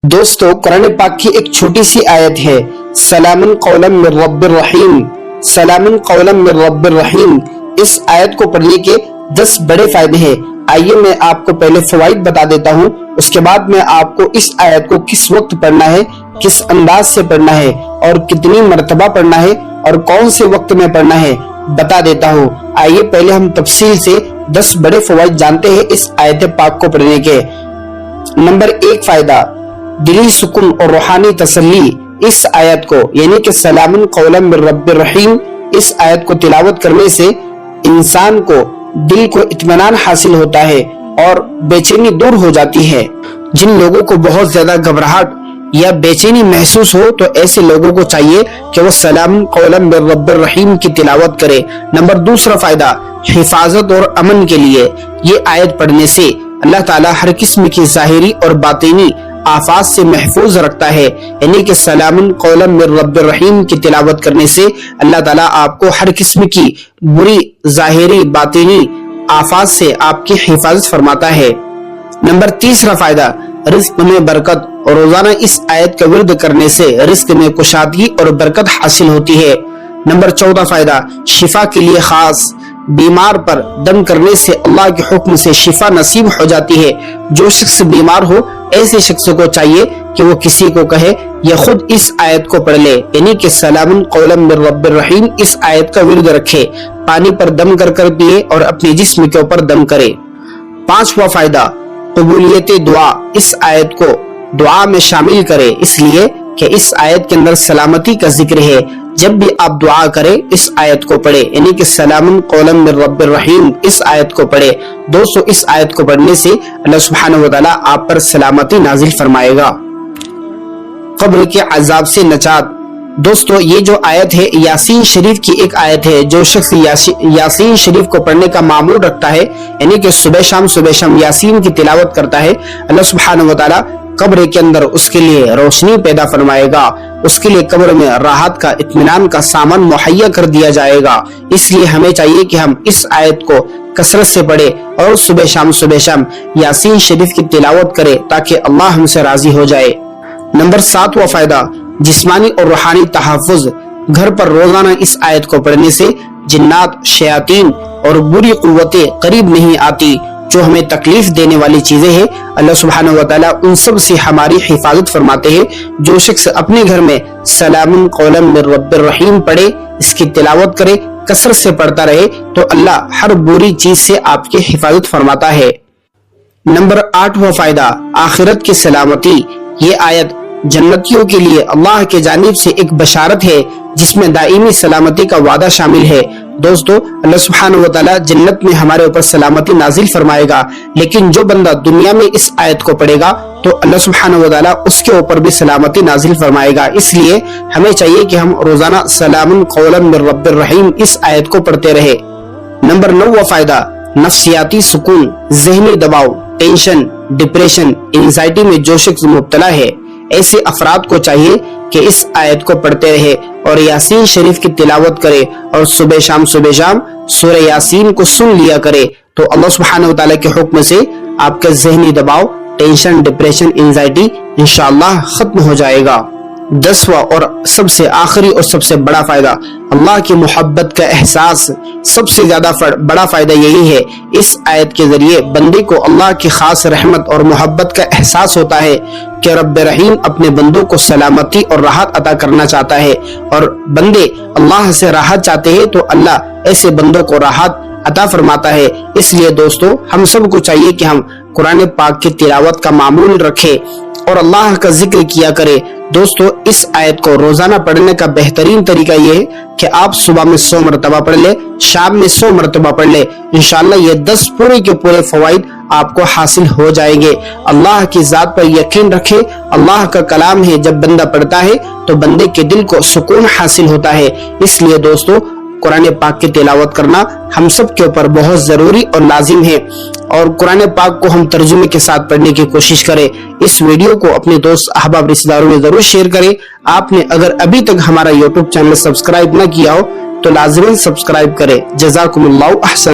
दोस्तों, कुरान पाक की एक छोटी सी आयत है, सलामुन कौलन मिर रब्बिर रहीम, सलामुन कौलन मिर रब्बिर रहीम। इस आयत को पढ़ने के 10 बड़े फायदे हैं। आइए मैं आपको पहले फवाइद बता देता हूँ, उसके बाद मैं आपको इस आयत को किस वक्त पढ़ना है, किस अंदाज से पढ़ना है और कितनी मर्तबा पढ़ना है और कौन से वक्त में पढ़ना है बता देता हूँ। आइए पहले हम तफसील से 10 बड़े फवाइद जानते हैं इस आयत पाक को पढ़ने के। नंबर 1 फायदा, दिली सुकून और रूहानी तसल्ली। इस आयत को यानी कि सलामुन कौलन मिर रब्बिर रहीम, इस आयत को तिलावत करने से इंसान को दिल को इत्मीनान हासिल होता है और बेचैनी दूर हो जाती है। जिन लोगों को बहुत ज्यादा घबराहट या बेचैनी महसूस हो तो ऐसे लोगों को चाहिए कि वो सलामुन कौलन मिर रब्बिर रहीम की तिलावत करे। नंबर 2 फायदा, हिफाजत और अमन के लिए। ये आयत पढ़ने से अल्लाह ताला हर किस्म की ज़ाहिरी और बातिनी आफात से महफूज रखता है, यानी कि सलामुन कौलन मिर रब्बिर रहीम की तिलावत करने से अल्लाह ताला आपको हर किस्म की बुरी ज़ाहिरी बातिनी आफात से आपकी हिफाजत फरमाता है। नंबर 3 फायदा, रिज़्क में बरकत। और रोजाना इस आयत का विर्द करने से रिज़्क में कुशादगी और बरकत हासिल होती है। नंबर 14 फायदा, शिफा के लिए खास। बीमार पर दम करने से अल्लाह के हुक्म से शिफा नसीब हो जाती है। जो शख्स बीमार हो ऐसे शख्स को चाहिए कि वो किसी को कहे या खुद इस आयत को पढ़ ले, यानी कि सलामुन कौलन मिर रब्बिर रहीम इस आयत का विर्द रखे, पानी पर दम कर कर पिए और अपने जिस्म के ऊपर दम करे। 5वां फायदा, कबूलियत दुआ। इस आयत को दुआ में शामिल करे, इसलिए कि इस आयत के अंदर सलामती का जिक्र है। जब भी आप दुआ करें इस आयत को पढ़े, यानी कि सलामुन कौलन मिर रब्बिर रहीम इस आयत को पढ़े। दोस्तों, इस आयत को पढ़ने से अल्लाह सुब्हानहू व तआला आप पर सलामती नाजिल फरमाएगा। कब्र के अजाब से नजात। दोस्तों, ये जो आयत है यासीन शरीफ की एक आयत है। जो शख्स यासीन शरीफ को पढ़ने का मामूल रखता है, यानी कि सुबह शाम यासीन की तिलावत करता है, अल्लाह सुब्हानहू व तआला कब्र के अंदर उसके लिए रोशनी पैदा फरमाएगा, उसके लिए कब्र में राहत का इत्मीनान का सामान मुहैया कर दिया जाएगा। इसलिए हमें चाहिए कि हम इस आयत को कसरत से पढ़े और सुबह शाम यासीन शरीफ की तिलावत करें ताकि अल्लाह हमसे राजी हो जाए। नंबर 7वां फायदा, जिस्मानी और रूहानी तहफ़्फ़ुज़। घर पर रोजाना इस आयत को पढ़ने से जिन्नात, शयातीन और बुरी कुव्वतें करीब नहीं आती। जो हमें तकलीफ देने वाली चीजें हैं अल्लाह सुब्हानहू व तआला उन सब से हमारी हिफाजत फरमाते हैं। जो शख्स अपने घर में सलामुन कौलन मिर रब्बिर रहीम पढ़े, इसकी तिलावत करे, कसरत से पढ़ता रहे तो अल्लाह हर बुरी चीज से आपकी हिफाजत फरमाता है। नंबर 8वां फायदा, आखिरत की सलामती। ये आयत जन्नतियों के लिए अल्लाह के जानिब से एक बशारत है जिसमें दाईमी सलामती का वादा शामिल है। दोस्तों, अल्लाह सुब्हानहू व तआला जन्नत में हमारे ऊपर सलामती नाजिल फरमाएगा, लेकिन जो बंदा दुनिया में इस आयत को पढ़ेगा तो अल्लाह सुब्हानहू व तआला उसके ऊपर भी सलामती नाजिल फरमाएगा। इसलिए हमें चाहिए कि हम रोजाना सलामुन कौलन मिर रब्बिर रहीम इस आयत को पढ़ते रहे। नंबर 9वां फायदा, नफ्सियाती सुकून। ज़हनी दबाव, टेंशन, डिप्रेशन, एंजाइटी में जो शख्स मुब्तला है ऐसे अफराद को चाहिए कि इस आयत को पढ़ते रहे और यासीन शरीफ की तिलावत करे और सुबह शाम सूरह यासीन को सुन लिया करे तो अल्लाह सुब्हानहू व तआला के हुक्म से आपका ज़हनी दबाव, टेंशन, डिप्रेशन, एंजाइटी इंशाअल्लाह खत्म हो जाएगा। 10वां और सबसे आखिरी और सबसे बड़ा फायदा, अल्लाह की मोहब्बत का एहसास। सबसे ज्यादा बड़ा फायदा यही है, इस आयत के जरिए बंदे को अल्लाह की खास रहमत और मोहब्बत का एहसास होता है कि रब्ब रहीम अपने बंदों को सलामती और राहत अता करना चाहता है और बंदे अल्लाह से राहत चाहते हैं तो अल्लाह ऐसे बंदों को राहत अता फरमाता है। इसलिए दोस्तों, हम सबको चाहिए कि हम कुरान पाक की तिलावत का मामूल रखें और अल्लाह का जिक्र किया करें। दोस्तों, इस आयत को रोजाना पढ़ने का बेहतरीन तरीका ये है कि आप सुबह में 100 मरतबा पढ़ ले, शाम में 100 मरतबा पढ़ ले। इंशाअल्लाह ये 10 पूरे के पूरे फवाइद आपको हासिल हो जाएंगे। अल्लाह की जात पर यकीन रखे, अल्लाह का कलाम है, जब बंदा पढ़ता है तो बंदे के दिल को सुकून हासिल होता है। इसलिए दोस्तों, कुरान पाक की तिलावत करना हम सब के ऊपर बहुत जरूरी और लाजिम है और कुरान पाक को हम तर्जुमे के साथ पढ़ने की कोशिश करें। इस वीडियो को अपने दोस्त अहबाब रिश्तेदारों में जरूर शेयर करें। आपने अगर अभी तक हमारा यूट्यूब चैनल सब्सक्राइब न किया हो तो लाजिमन सब्सक्राइब करें। जज़ाकुमुल्लाहु अहसन।